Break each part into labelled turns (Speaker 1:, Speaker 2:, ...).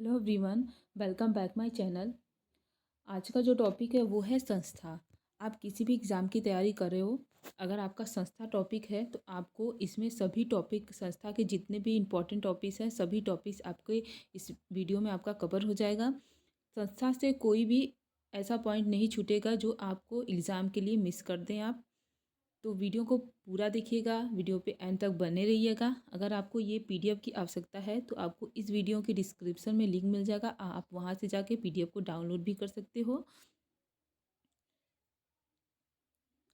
Speaker 1: Hello everyone, welcome back my channel. आज का जो टॉपिक है वो है संस्था। आप किसी भी एग्ज़ाम की तैयारी कर रहे हो, अगर आपका संस्था टॉपिक है तो आपको इसमें सभी टॉपिक, संस्था के जितने भी इम्पोर्टेंट टॉपिक्स हैं सभी टॉपिक्स आपके इस वीडियो में आपका कवर हो जाएगा। संस्था से कोई भी ऐसा पॉइंट नहीं छूटेगा जो आपको एग्ज़ाम के लिए मिस कर दें आप। तो वीडियो को पूरा देखिएगा, वीडियो पे एंड तक बने रहिएगा। अगर आपको ये पीडीएफ की आवश्यकता है तो आपको इस वीडियो के डिस्क्रिप्शन में लिंक मिल जाएगा, आप वहाँ से जाके पीडीएफ को डाउनलोड भी कर सकते हो।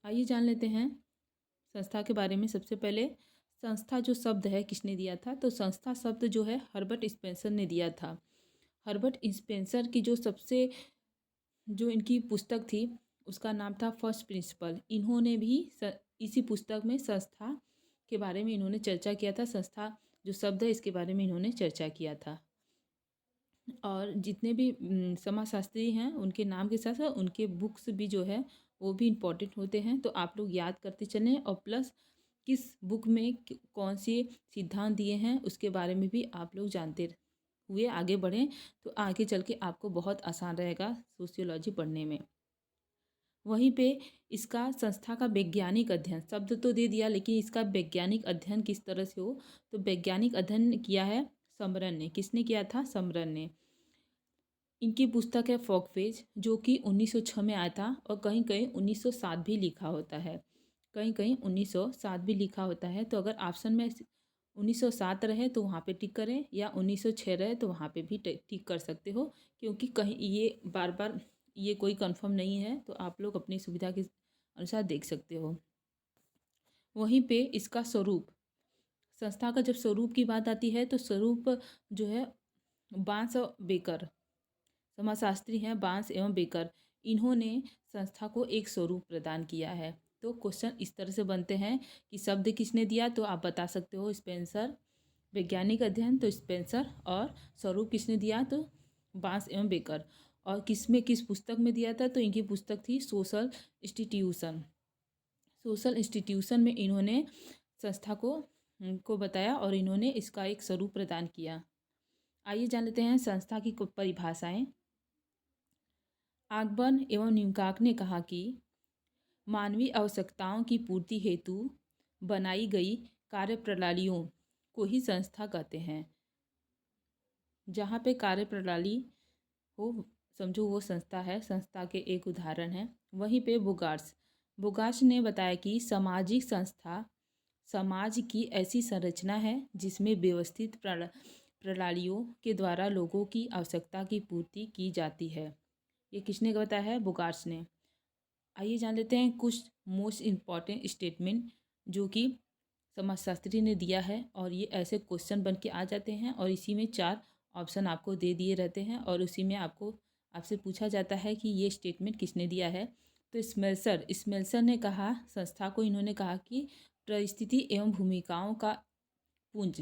Speaker 1: आइए जान लेते हैं संस्था के बारे में। सबसे पहले संस्था जो शब्द है किसने दिया था, तो संस्था शब्द जो है हर्बर्ट स्पेंसर ने दिया था। हर्बर्ट स्पेंसर की जो इनकी पुस्तक थी उसका नाम था फर्स्ट प्रिंसिपल। इन्होंने भी इसी पुस्तक में संस्था के बारे में इन्होंने चर्चा किया था। संस्था जो शब्द है इसके बारे में इन्होंने चर्चा किया था। और जितने भी समाजशास्त्री हैं उनके नाम के साथ साथ उनके बुक्स भी जो है वो भी इम्पोर्टेंट होते हैं, तो आप लोग याद करते चलें। और प्लस किस बुक में कौन से सिद्धांत दिए हैं उसके बारे में भी आप लोग जानते हुए आगे बढ़ें, तो आगे चल के आपको बहुत आसान रहेगा सोशियोलॉजी पढ़ने में। वहीं पे इसका संस्था का वैज्ञानिक अध्ययन, शब्द तो दे दिया लेकिन इसका वैज्ञानिक अध्ययन किस तरह से हो, तो वैज्ञानिक अध्ययन किया है समरन ने। किसने किया था? समरन ने। इनकी पुस्तक है फॉकफेज, जो कि 1906 में आया था और कहीं कहीं 1907 भी लिखा होता है, कहीं कहीं 1907 भी लिखा होता है। तो अगर ऑप्शन में 1907 रहे तो वहाँ पे टिक करें, या 1906 रहे तो वहाँ पे भी टिक कर सकते हो, क्योंकि कहीं ये बार बार ये कोई कंफर्म नहीं है, तो आप लोग अपनी सुविधा के अनुसार देख सकते हो। वहीं पे इसका स्वरूप, संस्था का जब स्वरूप की बात आती है तो स्वरूप जो है बांस और बेकर, समाजशास्त्री हैं बांस एवं बेकर, इन्होंने संस्था को एक स्वरूप प्रदान किया है। तो क्वेश्चन इस तरह से बनते हैं कि शब्द किसने दिया, तो आप बता सकते हो स्पेंसर। वैज्ञानिक अध्ययन तो स्पेंसर, और स्वरूप किसने दिया तो बांस एवं बेकर। और किस पुस्तक में दिया था, तो इनकी पुस्तक थी सोशल इंस्टीट्यूशन। सोशल इंस्टीट्यूशन में इन्होंने संस्था को बताया और इन्होंने इसका एक स्वरूप प्रदान किया। आइए जान लेते हैं संस्था की कुछ परिभाषाएं। आगबर्न एवं न्यूकाक ने कहा कि मानवीय आवश्यकताओं की पूर्ति हेतु बनाई गई कार्यप्रणालियों को ही संस्था कहते हैं। जहाँ पे कार्यप्रणाली हो समझो वो संस्था है, संस्था के एक उदाहरण है। वहीं पे बुगार्स ने बताया कि सामाजिक संस्था समाज की ऐसी संरचना है जिसमें व्यवस्थित प्रणालियों के द्वारा लोगों की आवश्यकता की पूर्ति की जाती है। ये किसने बताया है? बुगार्स ने। आइए जान लेते हैं कुछ मोस्ट इम्पॉर्टेंट स्टेटमेंट जो कि समाजशास्त्री ने दिया है, और ये ऐसे क्वेश्चन बन के आ जाते हैं और इसी में 4 ऑप्शन आपको दे दिए रहते हैं और उसी में आपसे पूछा जाता है कि ये स्टेटमेंट किसने दिया है। तो स्मेल्सर ने कहा, संस्था को इन्होंने कहा कि परिस्थिति एवं भूमिकाओं का पुंज।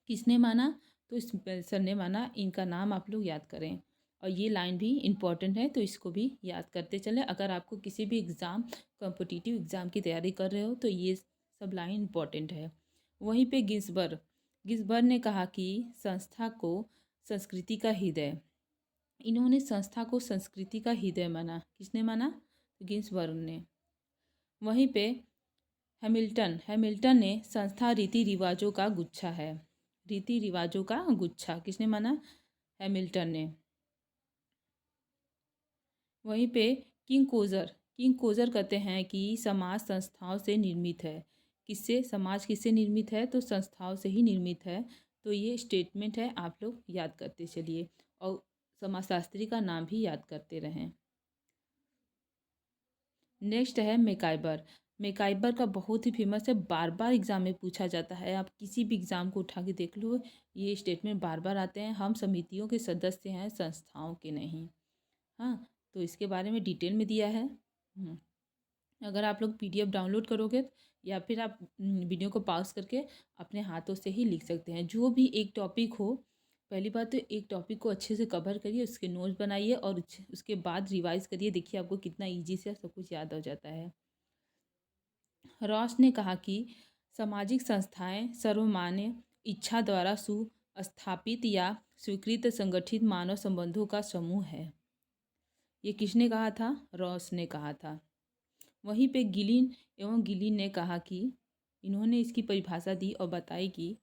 Speaker 1: किसने माना? तो स्पेंसर ने माना। इनका नाम आप लोग याद करें, और ये लाइन भी इम्पॉर्टेंट है तो इसको भी याद करते चलें। अगर आपको किसी भी कॉम्पिटिटिव एग्ज़ाम की तैयारी कर रहे हो तो ये सब लाइन इम्पॉर्टेंट है। वहीं पे गिन्सबर्ग ने कहा कि संस्था को संस्कृति का हृदय, इन्होंने संस्था को संस्कृति का हृदय माना। किसने माना? तो गिन्सबर्ग ने। वहीं पे हैमिल्टन ने संस्था रीति रिवाजों का गुच्छा है। रीति रिवाजों का गुच्छा किसने माना? हैमिल्टन ने। वहीं पे किंग कोजर कहते हैं कि समाज संस्थाओं से निर्मित है। समाज किससे निर्मित है? तो संस्थाओं से ही निर्मित है। तो ये स्टेटमेंट है, आप लोग याद करते चलिए और समाजशास्त्री का नाम भी याद करते रहें। नेक्स्ट है मेकाइबर का बहुत ही फेमस है, बार बार एग्जाम में पूछा जाता है। आप किसी भी एग्ज़ाम को उठा के देख लो, ये स्टेटमेंट बार बार आते हैं। हम समितियों के सदस्य हैं, संस्थाओं के नहीं। हाँ, तो इसके बारे में डिटेल में दिया है। अगर आप लोग पीडीएफ डाउनलोड करोगे या फिर आप वीडियो को पॉज करके अपने हाथों से ही लिख सकते हैं। जो भी एक टॉपिक हो, पहली बात तो एक टॉपिक को अच्छे से कवर करिए, उसके नोट्स बनाइए और उसके बाद रिवाइज करिए। देखिए आपको कितना ईजी से सब कुछ याद हो जाता है। रॉस ने कहा कि सामाजिक संस्थाएं सर्वमान्य इच्छा द्वारा सुस्थापित या स्वीकृत संगठित मानव संबंधों का समूह है। ये किसने कहा था? रॉस ने कहा था। वहीं पे गिलिन ने कहा कि इन्होंने इसकी परिभाषा दी और बताई कि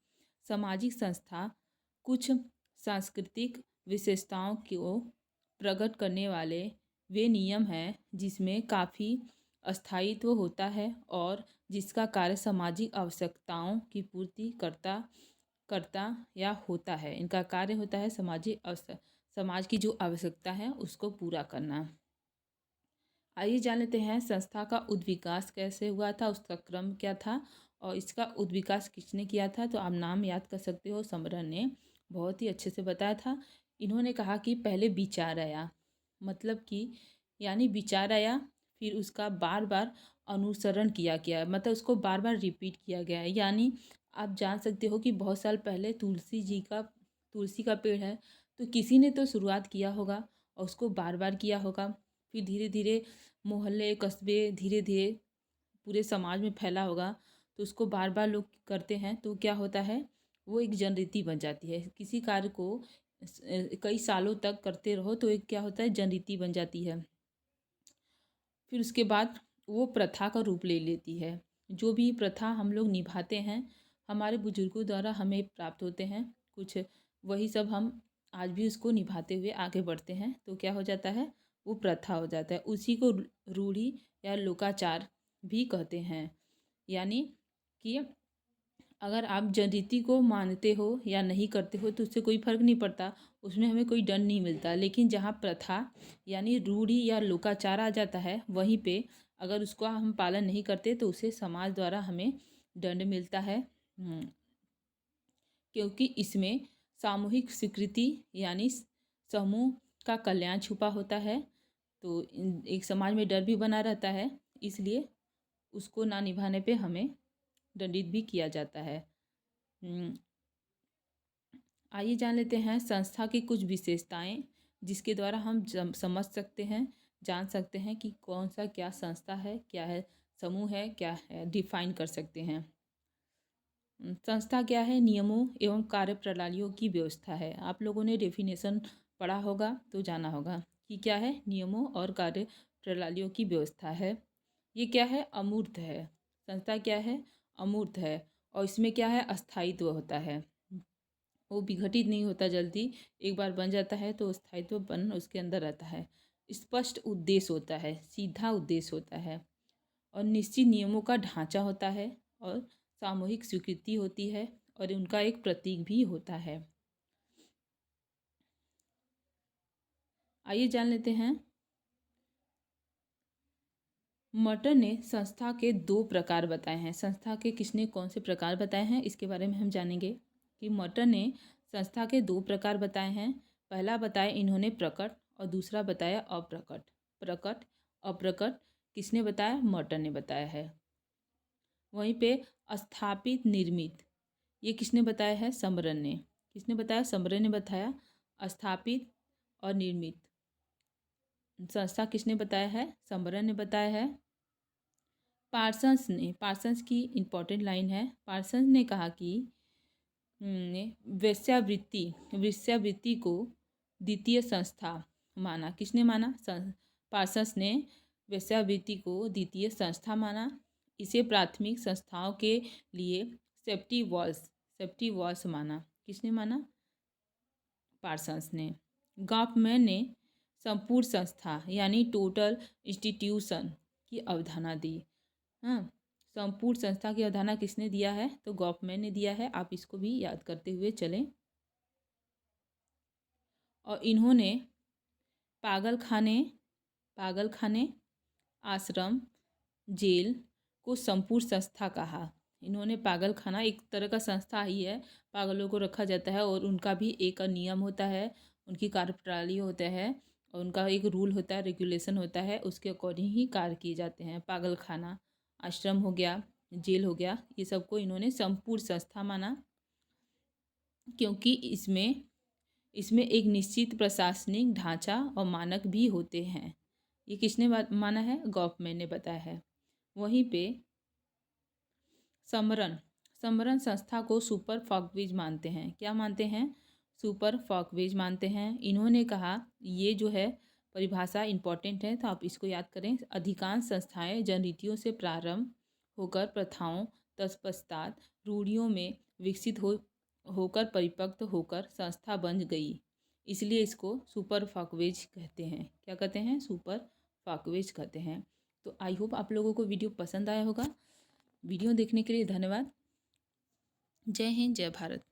Speaker 1: सामाजिक संस्था कुछ सांस्कृतिक विशेषताओं को प्रकट करने वाले वे नियम हैं जिसमें काफ़ी अस्थायित्व होता है और जिसका कार्य सामाजिक आवश्यकताओं की पूर्ति करता करता या होता है। इनका कार्य होता है समाज की जो आवश्यकता है उसको पूरा करना। आइए जान लेते हैं संस्था का उद्विकास कैसे हुआ था, उसका क्रम क्या था और इसका उद्विकास किसने किया था। तो आप नाम याद कर सकते हो। समरन ने बहुत ही अच्छे से बताया था। इन्होंने कहा कि पहले विचार आया, मतलब कि यानी विचार आया, फिर उसका बार बार अनुसरण किया गया, मतलब उसको बार बार रिपीट किया गया है। यानी आप जान सकते हो कि बहुत साल पहले तुलसी का पेड़ है, तो किसी ने तो शुरुआत किया होगा और उसको बार बार किया होगा। फिर धीरे धीरे मोहल्ले कस्बे धीरे धीरे पूरे समाज में फैला होगा, तो उसको बार बार लोग करते हैं तो क्या होता है, वो एक जनरीति बन जाती है। किसी कार्य को कई सालों तक करते रहो तो एक क्या होता है, जनरीति बन जाती है। फिर उसके बाद वो प्रथा का रूप ले लेती है। जो भी प्रथा हम लोग निभाते हैं हमारे बुजुर्गों द्वारा हमें प्राप्त होते हैं कुछ, वही सब हम आज भी उसको निभाते हुए आगे बढ़ते हैं, तो क्या हो जाता है, वो प्रथा हो जाता है। उसी को रूढ़ी या लोकाचार भी कहते हैं। यानी कि अगर आप जनरीति को मानते हो या नहीं करते हो तो उससे कोई फर्क नहीं पड़ता, उसमें हमें कोई दंड नहीं मिलता। लेकिन जहाँ प्रथा यानी रूढ़ी या लोकाचार आ जाता है, वहीं पे अगर उसको हम पालन नहीं करते तो उसे समाज द्वारा हमें दंड मिलता है। क्योंकि इसमें सामूहिक स्वीकृति यानी समूह का कल्याण छुपा होता है। तो एक समाज में डर भी बना रहता है, इसलिए उसको ना निभाने पे हमें दंडित भी किया जाता है। आइए जान लेते हैं संस्था की कुछ विशेषताएं जिसके द्वारा हम समझ सकते हैं, जान सकते हैं कि कौन सा क्या संस्था है, क्या है, समूह है, क्या है, डिफाइन कर सकते हैं। संस्था क्या है? नियमों एवं कार्य प्रणालियों की व्यवस्था है। आप लोगों ने डेफिनेशन पढ़ा होगा तो जाना होगा कि क्या है, नियमों और कार्य प्रणालियों की व्यवस्था है। ये क्या है? अमूर्त है। संस्था क्या है? अमूर्त है। और इसमें क्या है? अस्थायित्व होता है, वो विघटित नहीं होता जल्दी, एक बार बन जाता है तो स्थायित्व बन उसके अंदर रहता है। स्पष्ट उद्देश्य होता है, सीधा उद्देश्य होता है और निश्चित नियमों का ढांचा होता है और सामूहिक स्वीकृति होती है और उनका एक प्रतीक भी होता है। आइए जान लेते हैं। मर्टर ने संस्था के 2 प्रकार बताए हैं। संस्था के किसने कौन से प्रकार बताए हैं इसके बारे में हम जानेंगे कि मर्टर ने संस्था के 2 प्रकार बताए हैं। पहला बताया इन्होंने प्रकट और दूसरा बताया अप्रकट। प्रकट अप्रकट किसने बताया? मर्टर ने बताया है। वहीं पे स्थापित निर्मित ये किसने बताया है? समरन ने। किसने बताया? समरन ने बताया। स्थापित और निर्मित संस्था किसने बताया है? समरन ने बताया है। पार्सन्स की इम्पोर्टेंट लाइन है। पार्सन्स ने कहा कि वेश्यावृत्ति को द्वितीय संस्था माना। किसने माना? पार्सन्स ने वेश्यावृत्ति को द्वितीय संस्था माना। इसे प्राथमिक संस्थाओं के लिए सेफ्टी वॉल्स माना। किसने माना? पार्सन्स ने। गॉफमैन ने संपूर्ण संस्था यानी टोटल इंस्टीट्यूशन की अवधारणा दी। हाँ, संपूर्ण संस्था की अवधारणा किसने दिया है? तो गॉफमैन ने दिया है। आप इसको भी याद करते हुए चलें। और इन्होंने पागलखाने आश्रम जेल को संपूर्ण संस्था कहा। इन्होंने पागलखाना एक तरह का संस्था ही है, पागलों को रखा जाता है और उनका भी एक नियम होता है, उनकी कार्यप्रणाली होता है और उनका एक रूल होता है, रेगुलेशन होता है, उसके अकॉर्डिंग ही कार्य किए जाते हैं। पागलखाना आश्रम हो गया, जेल हो गया, ये सबको इन्होंने संपूर्ण संस्था माना क्योंकि इसमें एक निश्चित प्रशासनिक ढांचा और मानक भी होते हैं। ये किसने माना है? गॉफमैन ने बताया है। वहीं पे समरन संस्था को सुपर फॉकविज मानते हैं। क्या मानते हैं? सुपर फॉकवेज मानते हैं। इन्होंने कहा, ये जो है परिभाषा इम्पॉर्टेंट है तो आप इसको याद करें। अधिकांश संस्थाएं जनरीतियों से प्रारंभ होकर प्रथाओं तत्पश्चात रूढ़ियों में विकसित होकर परिपक्व होकर संस्था बन गई, इसलिए इसको सुपर फॉकवेज कहते हैं। क्या कहते हैं? सुपर फॉकवेज कहते हैं। तो आई होप आप लोगों को वीडियो पसंद आया होगा। वीडियो देखने के लिए धन्यवाद। जय हिंद, जय भारत।